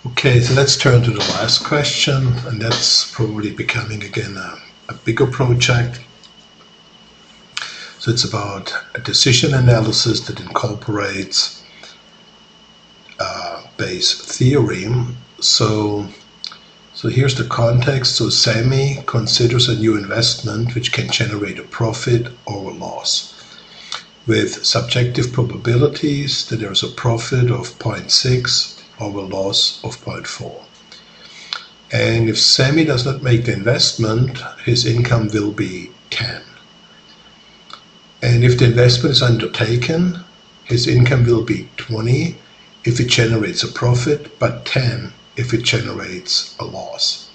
Okay, so let's turn to the last question, and that's probably becoming again a bigger project. So it's about a decision analysis that incorporates Bayes' theorem. So here's the context. So Sammy considers a new investment which can generate a profit or a loss, with subjective probabilities that there's a profit of 0.6 or a loss of 0.4. And if Sammy does not make the investment, his income will be 10. And if the investment is undertaken, his income will be 20 if it generates a profit, but 10 if it generates a loss.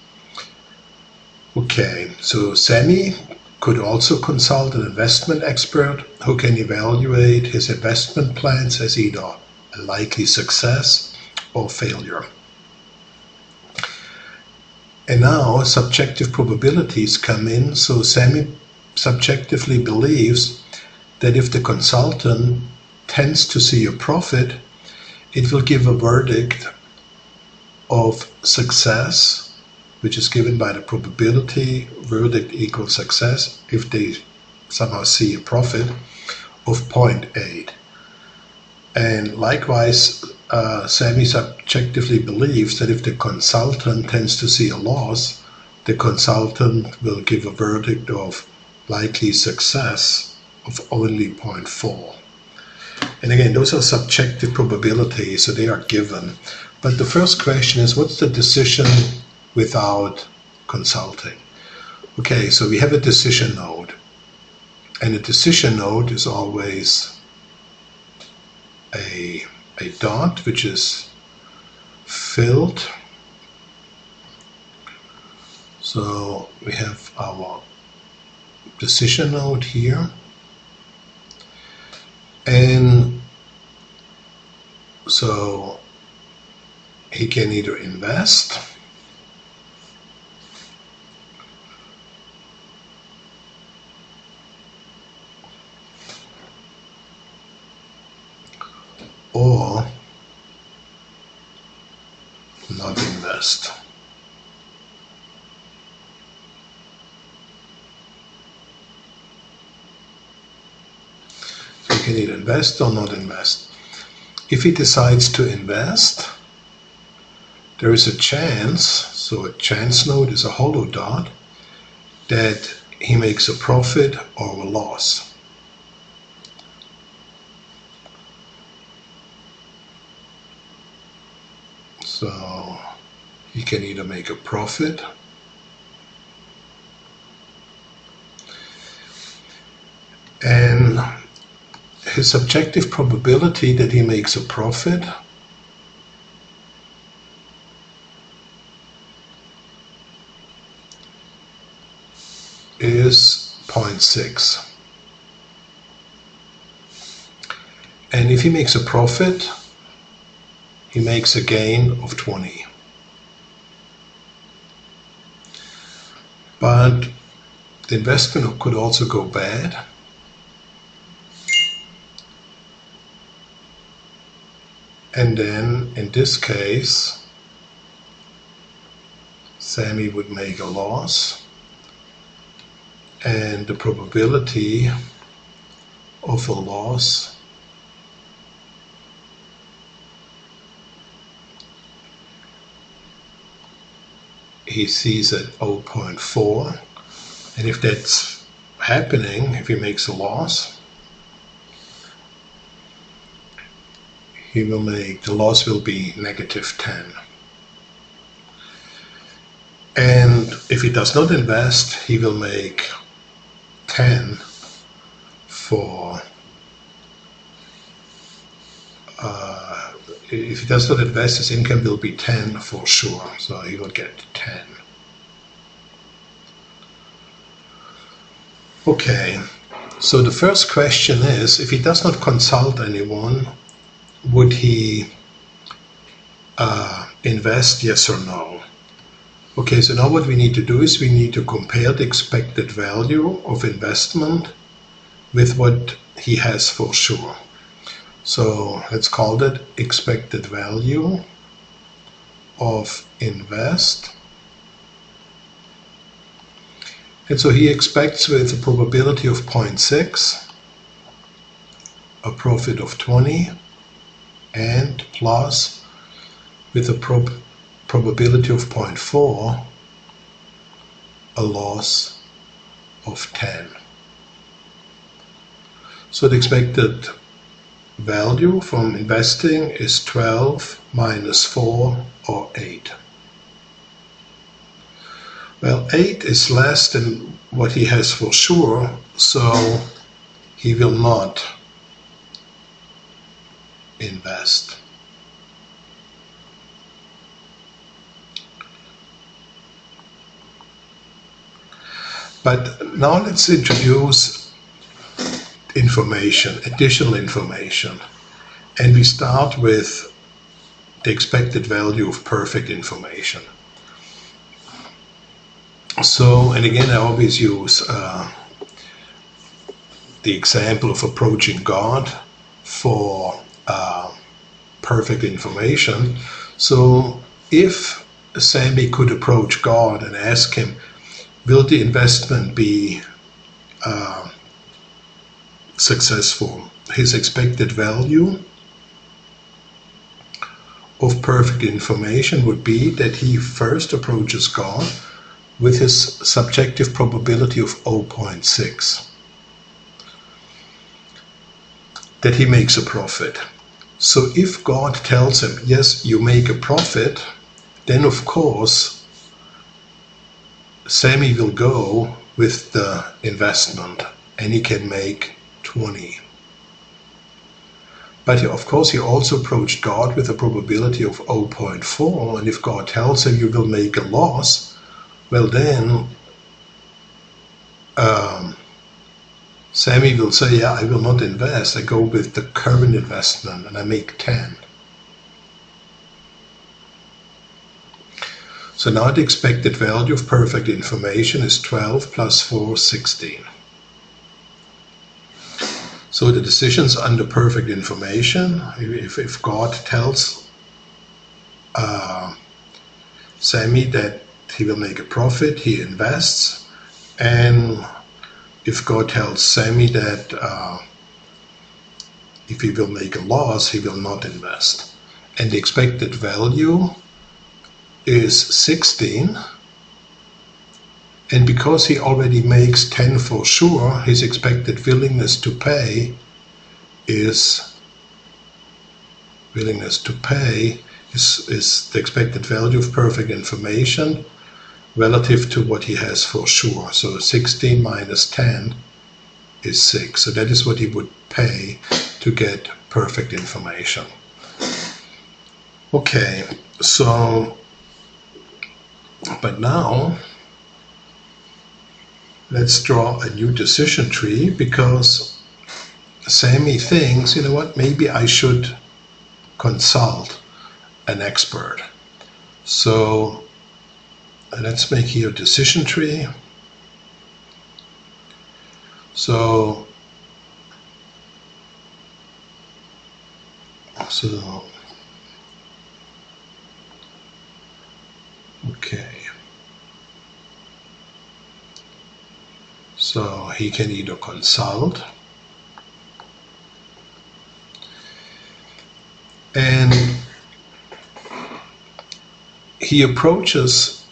Okay, so Sammy could also consult an investment expert who can evaluate his investment plans as either a likely success or failure. And now subjective probabilities come in, so Sammy subjectively believes that if the consultant tends to see a profit, it will give a verdict of success, which is given by the probability verdict equals success if they somehow see a profit of 0.8. And likewise, Sammy subjectively believes that if the consultant tends to see a loss, the consultant will give a verdict of likely success of only 0.4. And again, those are subjective probabilities, so they are given. But the first question is, what's the decision without consulting? Okay, so we have a decision node. And a decision node is always a dot which is filled. So we have our decision node here. And so he can either invest or not invest. So he can either invest or not invest. If he decides to invest, there is a chance, so a chance node is a hollow dot, that he makes a profit or a loss. So he can either make a profit and his subjective probability that he makes a profit is 0.6. And if he makes a profit, he makes a gain of 20. But the investment could also go bad. And then in this case, Sammy would make a loss. And the probability of a loss he sees at 0.4, and if that's happening, if he makes a loss, he will make, the loss will be -10. And if he does not invest, he will make 10 for, if he does not invest, his income will be 10 for sure, so he will get 10. Okay, so the first question is, if he does not consult anyone, would he invest, yes or no? Okay, so now what we need to do is we need to compare the expected value of investment with what he has for sure. So let's call that expected value of invest. And so he expects with a probability of 0.6 a profit of 20, and plus with a probability of 0.4 a loss of 10. So the expected value from investing is 12 minus 4, or 8. Well, 8 is less than what he has for sure, so he will not invest. But now let's introduce information, additional information. And we start with the expected value of perfect information. So, and again, I always use the example of approaching God for perfect information. So if Sammy could approach God and ask him, will the investment be successful? His expected value of perfect information would be that he first approaches God with his subjective probability of 0.6, that he makes a profit. So if God tells him, yes, you make a profit, then of course Sammy will go with the investment and he can make 20. But of course he also approached God with a probability of 0.4, and if God tells him you will make a loss, well then Sammy will say, yeah, I will not invest, I go with the current investment and I make 10. So now the expected value of perfect information is 12 plus 4, 16. So the decisions under perfect information, if God tells Sammy that he will make a profit, he invests, and if God tells Sammy that if he will make a loss, he will not invest. And the expected value is 16, and because he already makes 10 for sure, his expected willingness to pay is the expected value of perfect information relative to what he has for sure. So 16 minus 10 is 6. So that is what he would pay to get perfect information. Okay, so, but now let's draw a new decision tree, because Sammy thinks, you know what, maybe I should consult an expert. So let's make here a decision tree. So okay. So he can either consult, and he approaches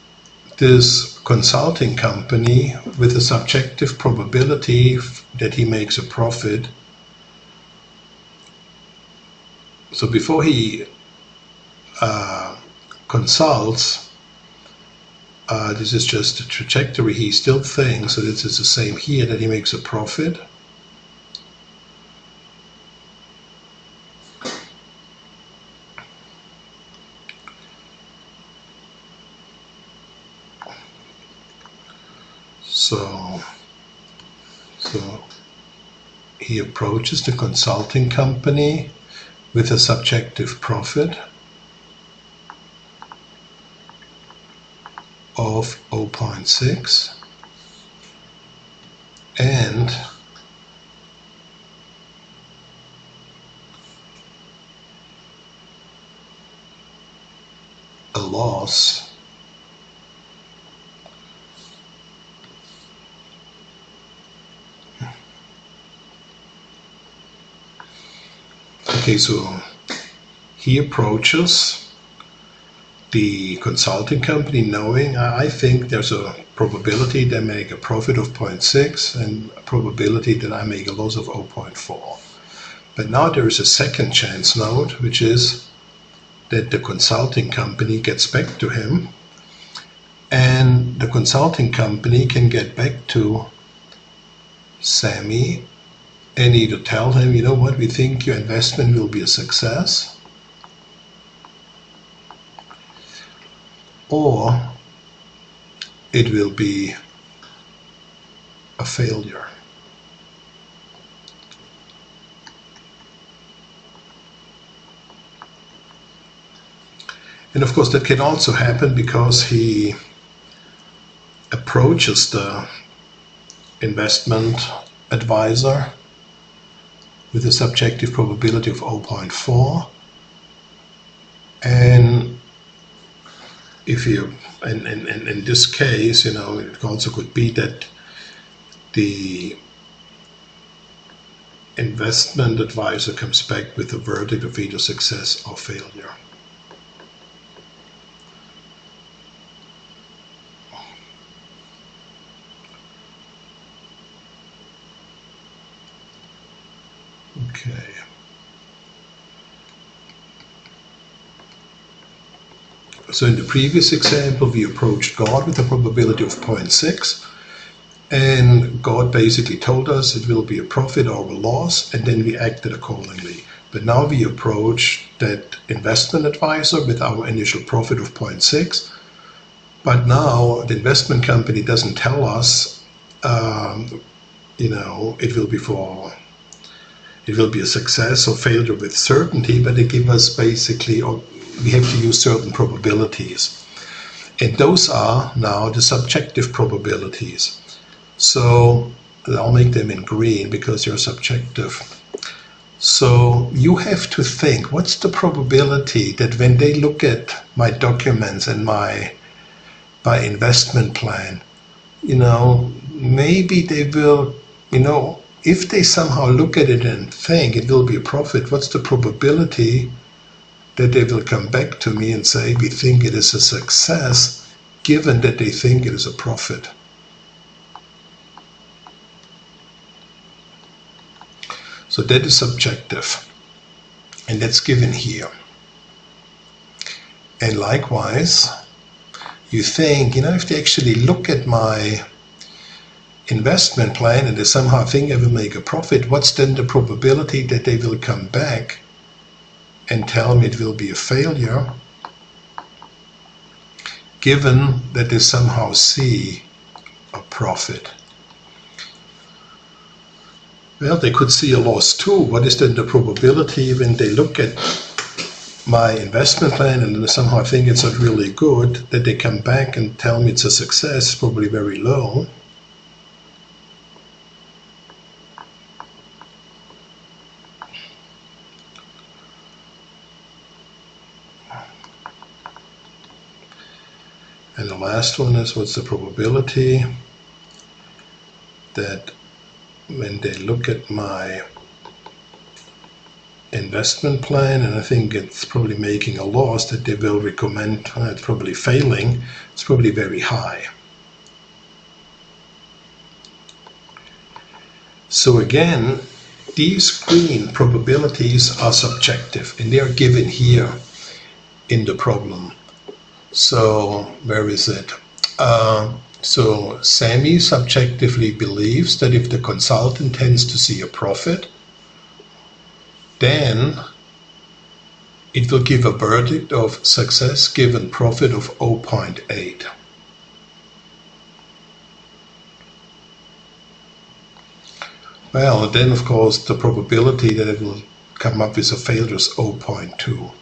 this consulting company with a subjective probability that he makes a profit. So before he consults, this is just a trajectory, he still thinks, so this is the same here, that he makes a profit. So he approaches the consulting company with a subjective profit of 0.6, and a loss, okay, so he approaches the consulting company knowing, I think there's a probability they make a profit of 0.6 and a probability that I make a loss of 0.4. But now there is a second chance node, which is that the consulting company gets back to him, and the consulting company can get back to Sammy and either tell him, you know what, we think your investment will be a success, or it will be a failure. And of course that can also happen because he approaches the investment advisor with a subjective probability of 0.4, and if you, in this case, you know, it also could be that the investment advisor comes back with a verdict of either success or failure. Okay. So in the previous example, we approached God with a probability of 0.6, and God basically told us it will be a profit or a loss, and then we acted accordingly. But now we approach that investment advisor with our initial profit of 0.6, but now the investment company doesn't tell us, you know, it will be a success or failure with certainty, but they give us basically, or we have to use certain probabilities. And those are now the subjective probabilities. So I'll make them in green because they're subjective. So you have to think, what's the probability that when they look at my documents and my investment plan, you know, maybe they will, you know, if they somehow look at it and think it will be a profit, what's the probability that they will come back to me and say, we think it is a success, given that they think it is a profit? So that is subjective, and that's given here. And likewise, you think, you know, if they actually look at my investment plan and they somehow think I will make a profit, what's then the probability that they will come back and tell me it will be a failure, given that they somehow see a profit? Well, they could see a loss too. What is then the probability when they look at my investment plan and they somehow think it's not really good, that they come back and tell me it's a success? Probably very low. And the last one is, what's the probability that when they look at my investment plan and I think it's probably making a loss, that they will recommend it's probably failing? It's probably very high. So again, these green probabilities are subjective, and they are given here in the problem. So where is it? So Sammy subjectively believes that if the consultant tends to see a profit, then it will give a verdict of success given profit of 0.8. Well, then of course the probability that it will come up with a failure is 0.2.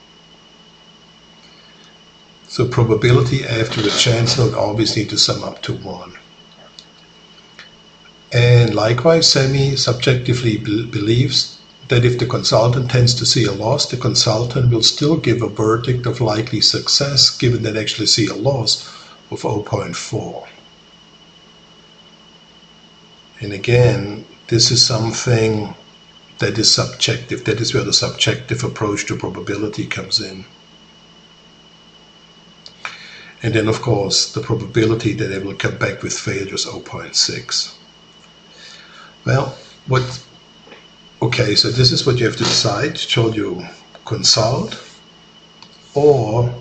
So probability after a chance node always need to sum up to 1. And likewise, Sammy subjectively believes that if the consultant tends to see a loss, the consultant will still give a verdict of likely success, given that actually see a loss of 0.4. And again, this is something that is subjective. That is where the subjective approach to probability comes in. And then, of course, the probability that they will come back with failure is 0.6. Well, okay, so this is what you have to decide. Shall you consult or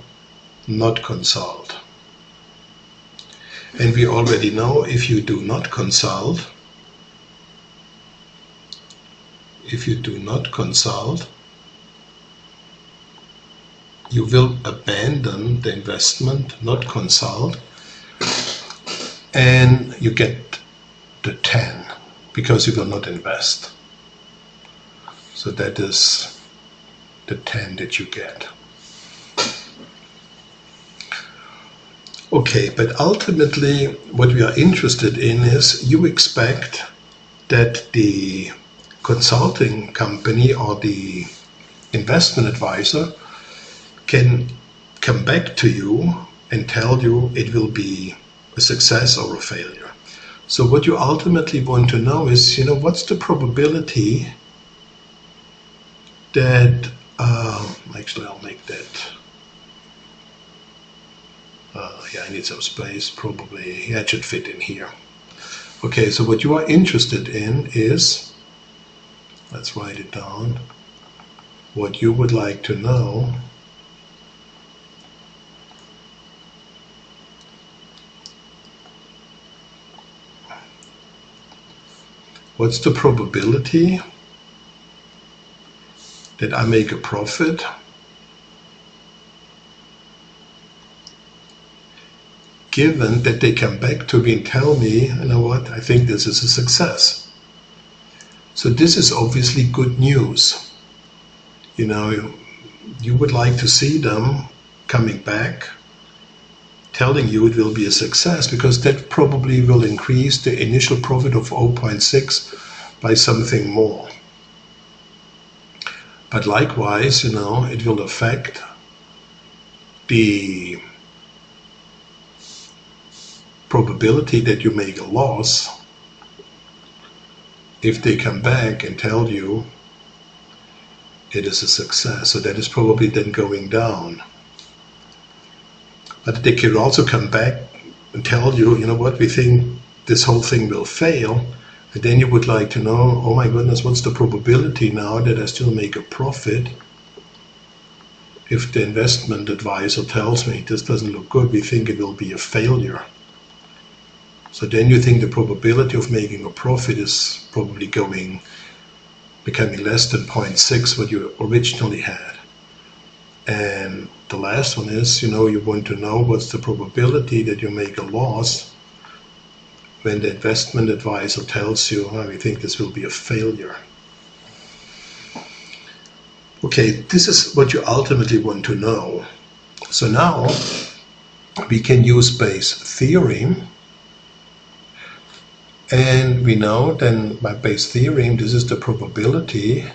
not consult? And we already know if you do not consult, you will abandon the investment, not consult, and you get the 10 because you will not invest. So that is the 10 that you get. Okay, but ultimately what we are interested in is you expect that the consulting company or the investment advisor can come back to you and tell you it will be a success or a failure. So what you ultimately want to know is, what's the probability that, actually I'll make that, yeah, I need some space, probably, yeah, it should fit in here. Okay, so what you are interested in is, let's write it down, what you would like to know what's the probability that I make a profit given that they come back to me and tell me, you know what, I think this is a success. So this is obviously good news. You would like to see them coming back, telling you it will be a success, because that probably will increase the initial profit of 0.6 by something more. But likewise, it will affect the probability that you make a loss if they come back and tell you it is a success. So that is probably then going down. But they could also come back and tell you, you know what, we think this whole thing will fail. And then you would like to know, oh my goodness, what's the probability now that I still make a profit if the investment advisor tells me this doesn't look good, we think it will be a failure. So then you think the probability of making a profit is probably becoming less than 0.6 what you originally had. And the last one is, you want to know what's the probability that you make a loss when the investment advisor tells you, we think this will be a failure. Okay, this is what you ultimately want to know. So now we can use Bayes' theorem. And we know then by Bayes' theorem, this is the probability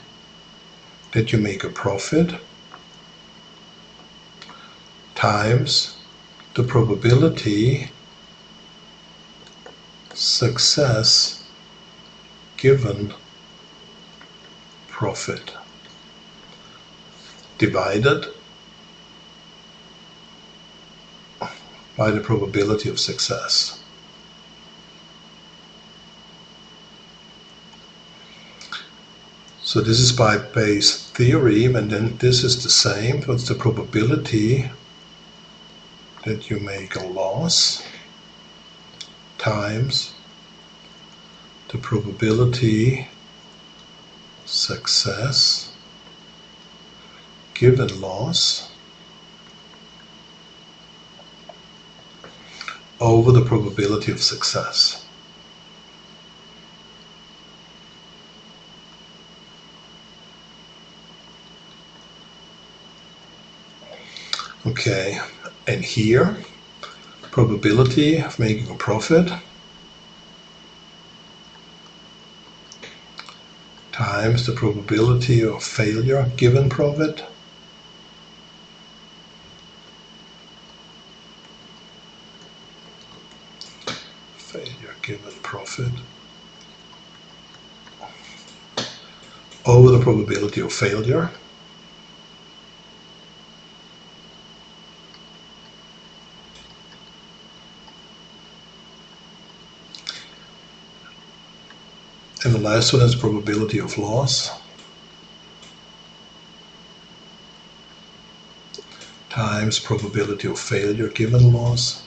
that you make a profit times the probability success given profit divided by the probability of success. So this is by Bayes' theorem, and then this is the same. What's the probability that you make a loss times the probability success given loss over the probability of success. Okay, and here, probability of making a profit times the probability of failure given profit. Failure given profit over the probability of failure. And the last one is probability of loss times probability of failure given loss.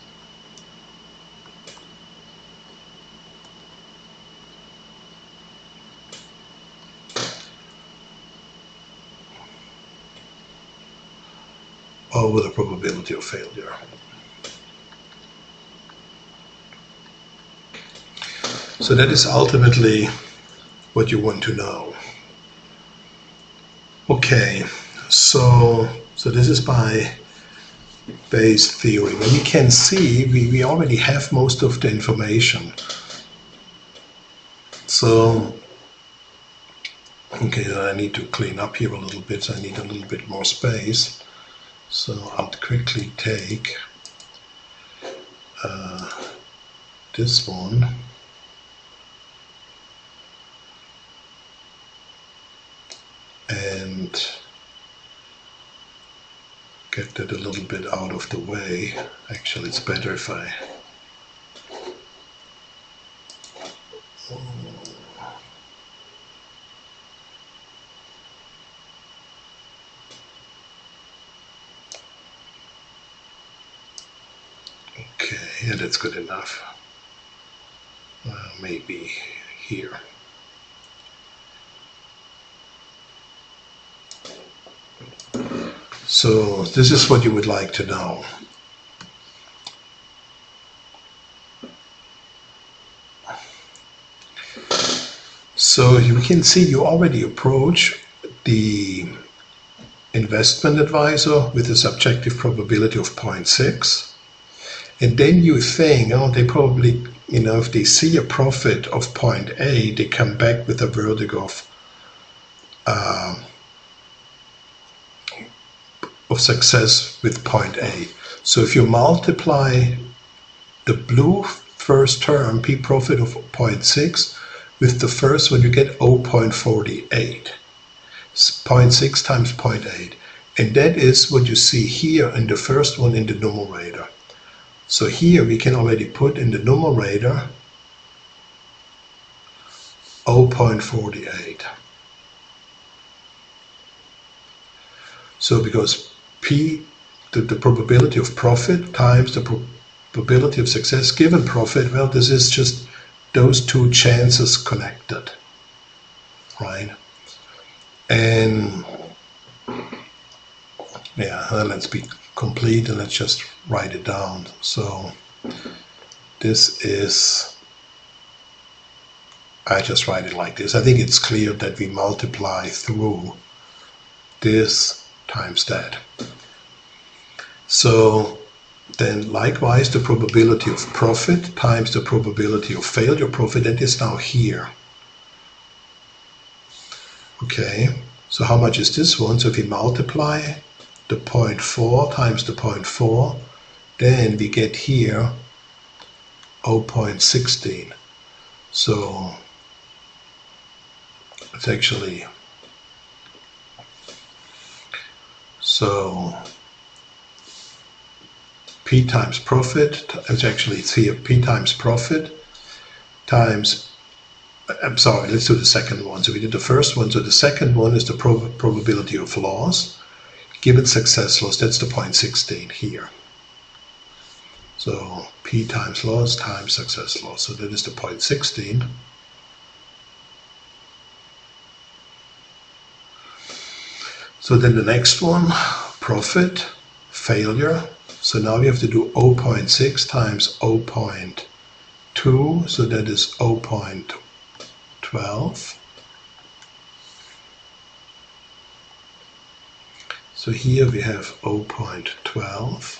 Over the probability of failure. So that is ultimately what you want to know. Okay, so this is by Bayes' theory. When you can see, we already have most of the information. So, okay, I need to clean up here a little bit, so I need a little bit more space. So I'll quickly take this one. And get that a little bit out of the way. Actually, it's better if I okay, yeah, that's good enough. Maybe here. So this is what you would like to know. So you can see you already approach the investment advisor with a subjective probability of 0.6. And then you think, oh, they probably, if they see a profit of 0.8, they come back with a verdict of success with 0.8. So if you multiply the blue first term, P profit of 0.6, with the first one, you get 0.48. 0.6 times 0.8. And that is what you see here in the first one in the numerator. So here we can already put in the numerator 0.48. So because P, the probability of profit times the probability of success given profit, well, this is just those two chances connected, right? And yeah, let's be complete and let's just write it down. So this is, I just write it like this. I think it's clear that we multiply through this times that. So then likewise the probability of profit times the probability of failure profit, that is now here. Okay, so how much is this one? So if we multiply the 0.4 times the 0.4, then we get here 0.16. So it's actually, so P times profit, it's actually, it's here, P times profit times, I'm sorry, let's do the second one. So we did the first one, so the second one is the probability of loss, given success loss, that's the 0.16 here. So P times loss times success loss, so that is the 0.16. So then the next one, profit, failure. So now we have to do 0.6 times 0.2, so that is 0.12. So here we have 0.12.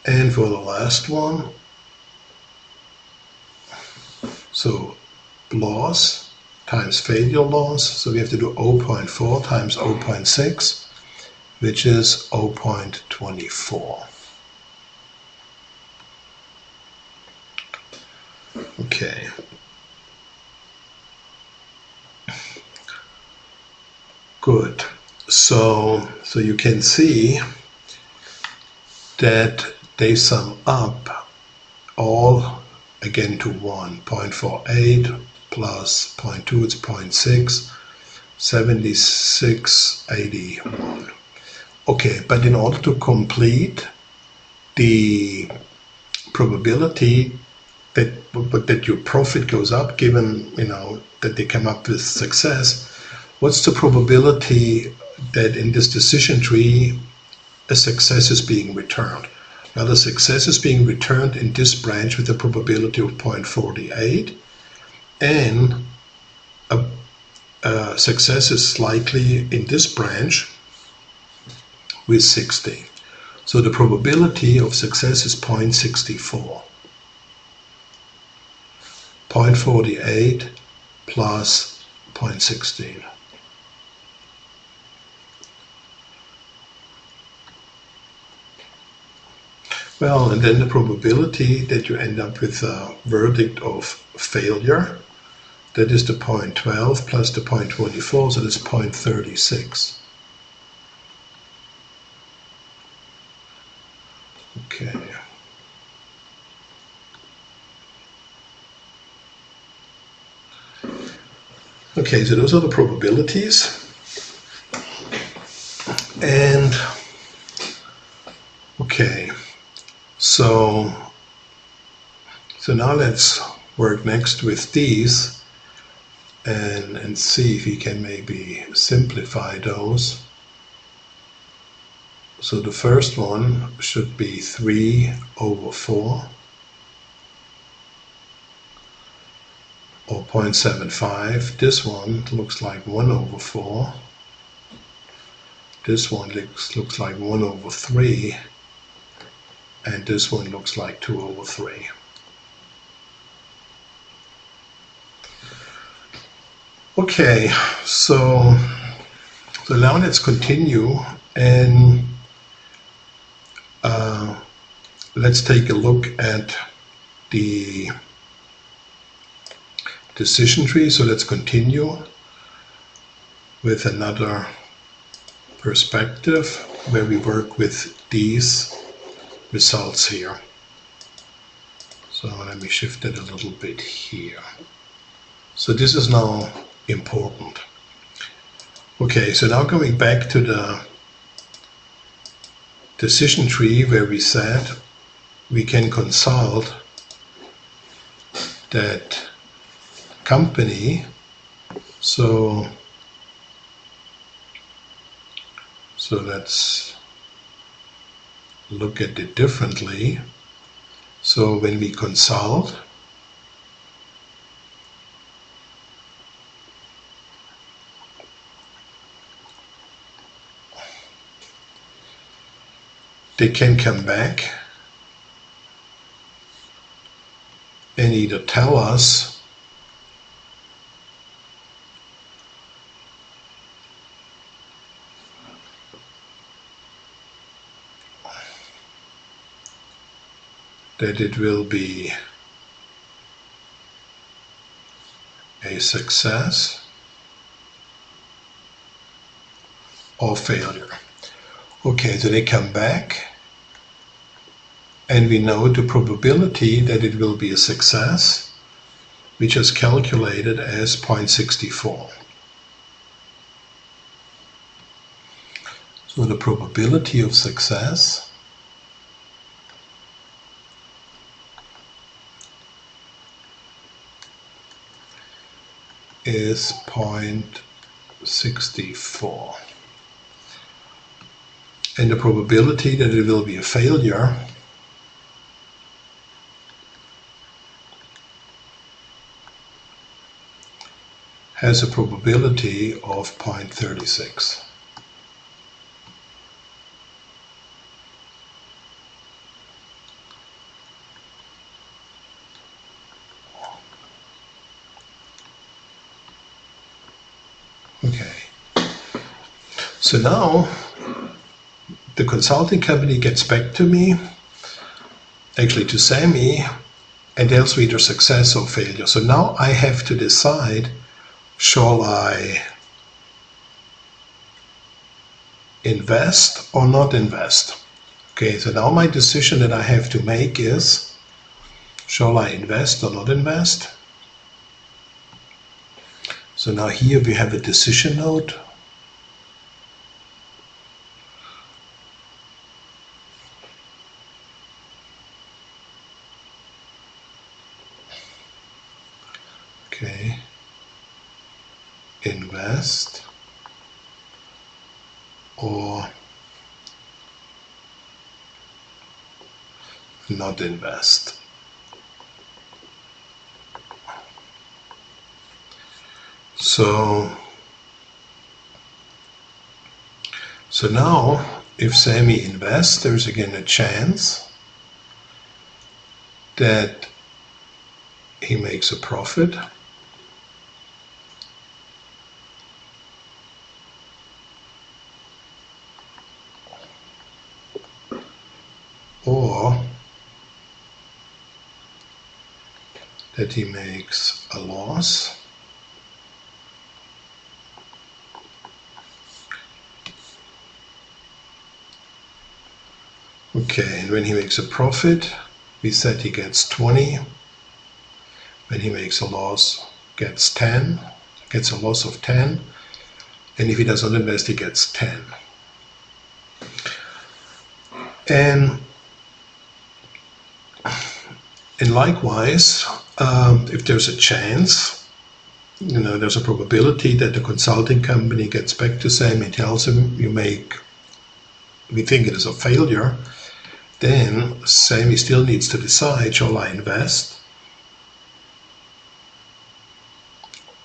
And for the last one, So loss times failure loss, so we have to do 0.4 times 0.6, which is 0.24. Okay. Good. So you can see that they sum up all again to 1. 0.48 plus 0.2, it's 0.6, 76.81. Okay, but in order to complete the probability that your profit goes up, given that they come up with success, what's the probability that in this decision tree a success is being returned? Now the success is being returned in this branch with a probability of 0.48, and a success is likely in this branch with 60. So the probability of success is 0.64. 0.48 plus 0.16. Well, and then the probability that you end up with a verdict of failure, that is the 0.12 plus the 0.24, so that's 0.36. Okay. Okay, so those are the probabilities. And okay, so now let's work next with these and see if we can maybe simplify those. So the first one should be 3/4 or 0.75. This one looks like 1/4. This one looks like 1/3. And this one looks like 2/3. Okay, so now let's continue and let's take a look at the decision tree. So let's continue with another perspective where we work with these results here. So let me shift it a little bit here. So this is now important. Okay, so now going back to the decision tree where we said we can consult that company. So let's look at it differently. So when we consult, they can come back and either tell us that it will be a success or failure. Okay, so they come back and we know the probability that it will be a success, which is calculated as 0.64. So the probability of success is 0.64. And the probability that it will be a failure has a probability of 0.36. So now the consulting company gets back to me, actually to Sammy, and tells me either success or failure. So now I have to decide, shall I invest or not invest? Okay, so now my decision that I have to make is, shall I invest or not invest? So now here we have a decision node. Okay, invest or not invest. So now if Sammy invests, there's again a chance that he makes a profit. Or that he makes a loss. Okay, and when he makes a profit, we said he gets 20. When he makes a loss, gets 10, gets a loss of 10. And if he does not invest, he gets 10. And likewise, if there's a chance, there's a probability that the consulting company gets back to Sam and tells him we think it is a failure, then Sammy still needs to decide, shall I invest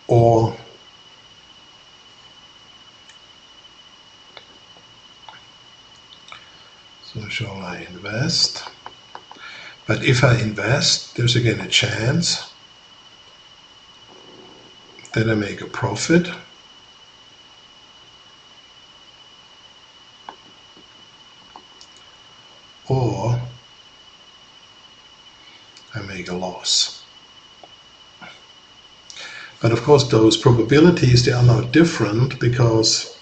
or so shall I invest? But if I invest, there's again a chance that I make a profit. Or I make a loss. But of course those probabilities, they are now different because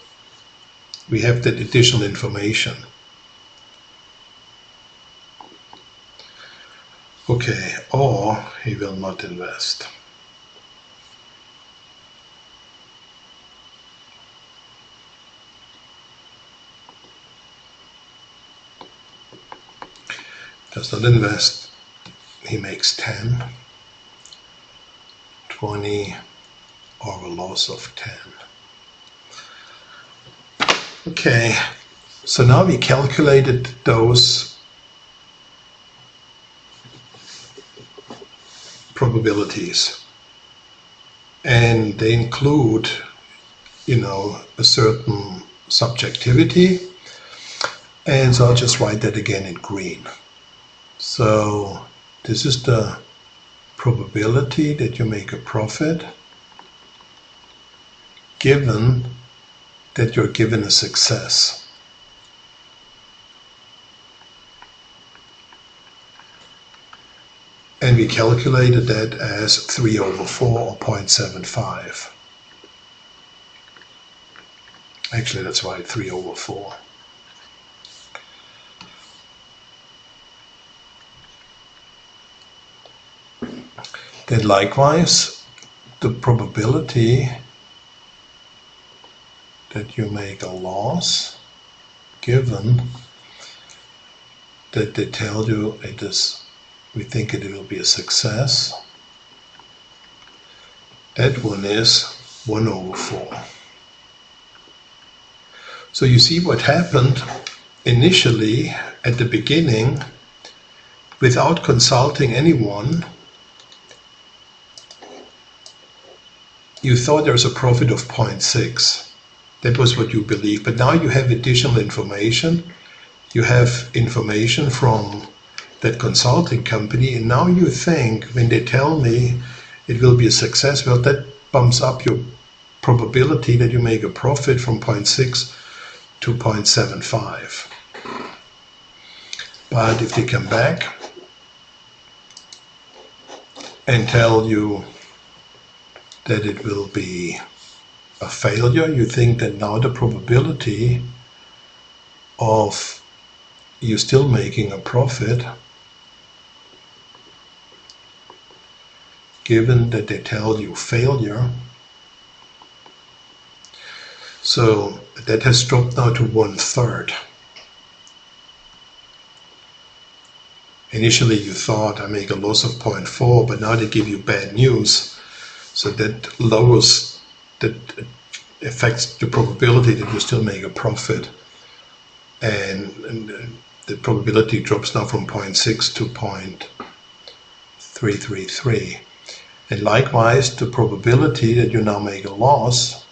we have that additional information. Okay, or he will not invest. Does not invest, he makes 10, 20, or a loss of 10. Okay, so now we calculated those probabilities, and they include, a certain subjectivity, and so I'll just write that again in green. So this is the probability that you make a profit given that you're given a success. And we calculated that as 3/4 or 0.75. Actually, that's right, 3/4. Then likewise, the probability that you make a loss, given that they tell you we think it will be a success, that one is 1/4. So you see what happened initially at the beginning, without consulting anyone. You thought there's a profit of 0.6. That was what you believed. But now you have additional information. You have information from that consulting company, and now you think, when they tell me it will be a success, well, that bumps up your probability that you make a profit from 0.6 to 0.75. But if they come back and tell you that it will be a failure, you think that now the probability of you still making a profit, given that they tell you failure, so that has dropped now to 1/3. Initially you thought I make a loss of 0.4, but now they give you bad news. So that lowers, that affects the probability that you still make a profit. And the probability drops now from 0.6 to 0.333. And likewise, the probability that you now make a loss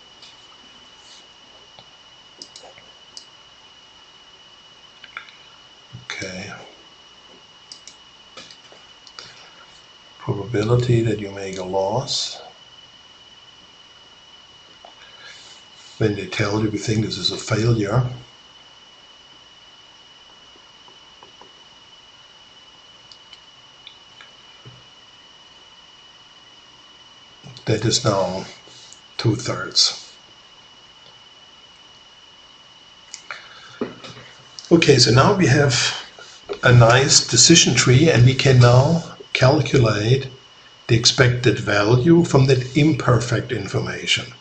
probability that you make a loss when they tell you we think this is a failure, that is now 2/3. Okay, so now we have a nice decision tree, and we can now calculate the expected value from that imperfect information.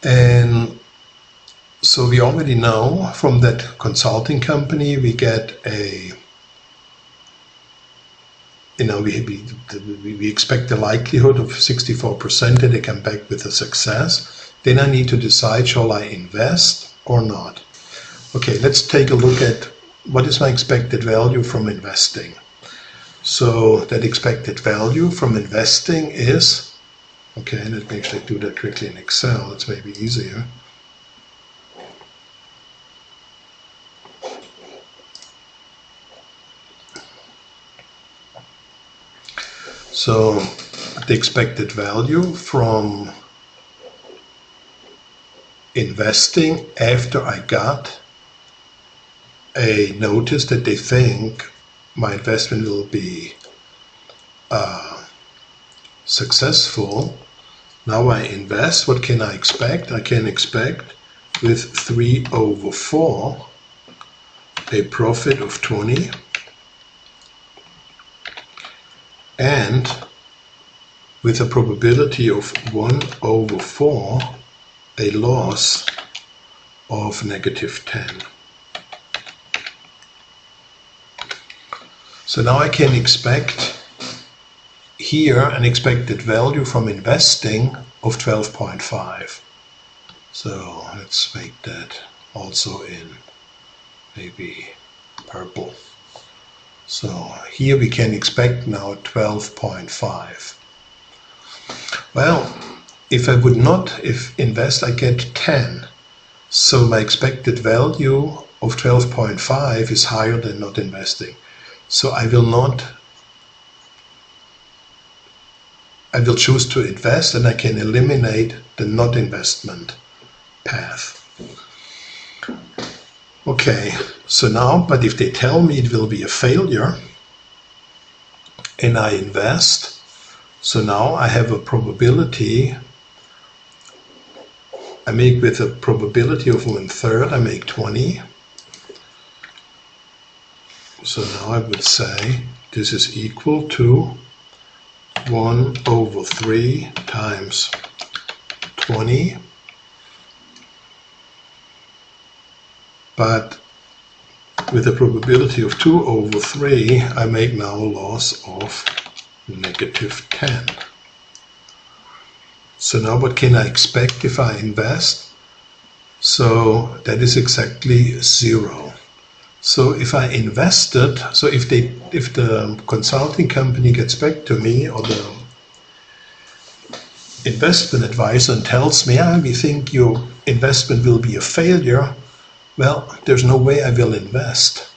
And so we already know from that consulting company we get a, we expect the likelihood of 64% that they come back with a success. Then I need to decide, shall I invest or not? Okay, let's take a look at what is my expected value from investing. So that expected value from investing is, okay, let me actually do that quickly in Excel, it's maybe easier. So the expected value from investing after I got a notice that they think my investment will be successful. Now I invest, what can I expect? I can expect with 3/4 a profit of 20 and with a probability of 1/4 a loss of -10. So now I can expect here an expected value from investing of 12.5. So let's make that also in maybe purple. So here we can expect now 12.5. Well, if I would not invest, I get 10. So my expected value of 12.5 is higher than not investing. So I will choose to invest, and I can eliminate the not investment path. Okay, so now, but if they tell me it will be a failure and I invest, so now I have a probability, I make with a probability of 1/3, I make 20. So now I would say this is equal to 1/3 times 20, but with a probability of 2/3 I make now a loss of -10. So now what can I expect if I invest? So that is exactly 0. So if I invested, so if the consulting company gets back to me, or the investment advisor, and tells me, we think your investment will be a failure, well, there's no way I will invest.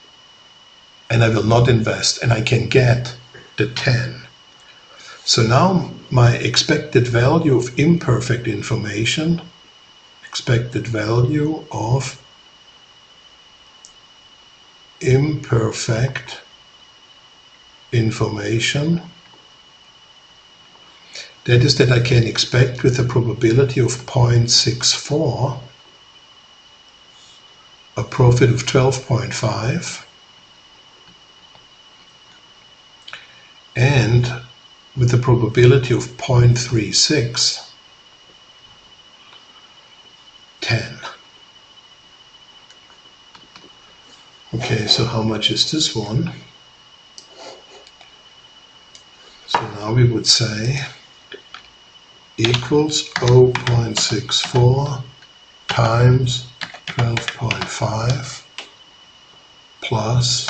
And I will not invest, and I can get the 10. So now my expected value of imperfect information, expected value of imperfect information. That is, that I can expect with a probability of 0.64 a profit of 12.5, and with a probability of 0.36, 10. Okay, so how much is this one? So now we would say equals 0.64 times 12.5 plus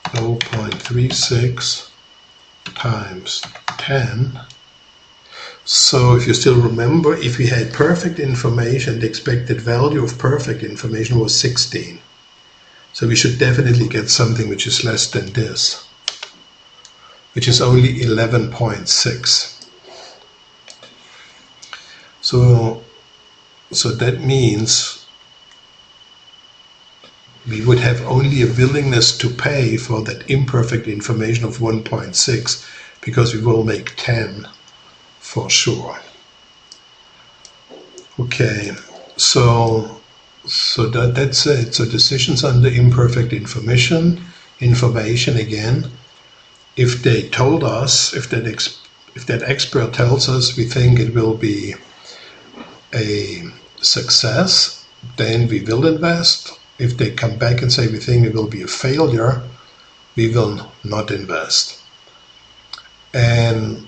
0.36 times 10. So if you still remember, if we had perfect information, the expected value of perfect information was 16. So we should definitely get something which is less than this, which is only 11.6. So that means we would have only a willingness to pay for that imperfect information of 1.6, because we will make 10 for sure. Okay, so that's it. So decisions under imperfect information again, if they told us, if that expert tells us we think it will be a success, then we will invest. If they come back and say we think it will be a failure, we will not invest. And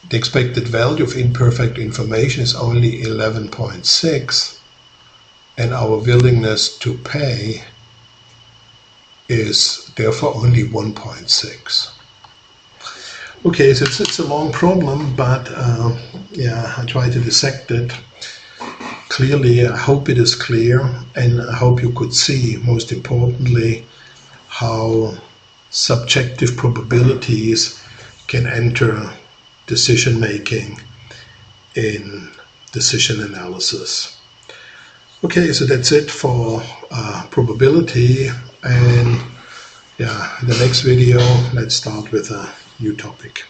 the expected value of imperfect information is only 11.6, and our willingness to pay is therefore only 1.6. Okay, so it's a long problem, but yeah, I try to dissect it clearly. I hope it is clear, and I hope you could see, most importantly, how subjective probabilities can enter decision making in decision analysis. Okay, so that's it for probability, and yeah, in the next video let's start with a new topic.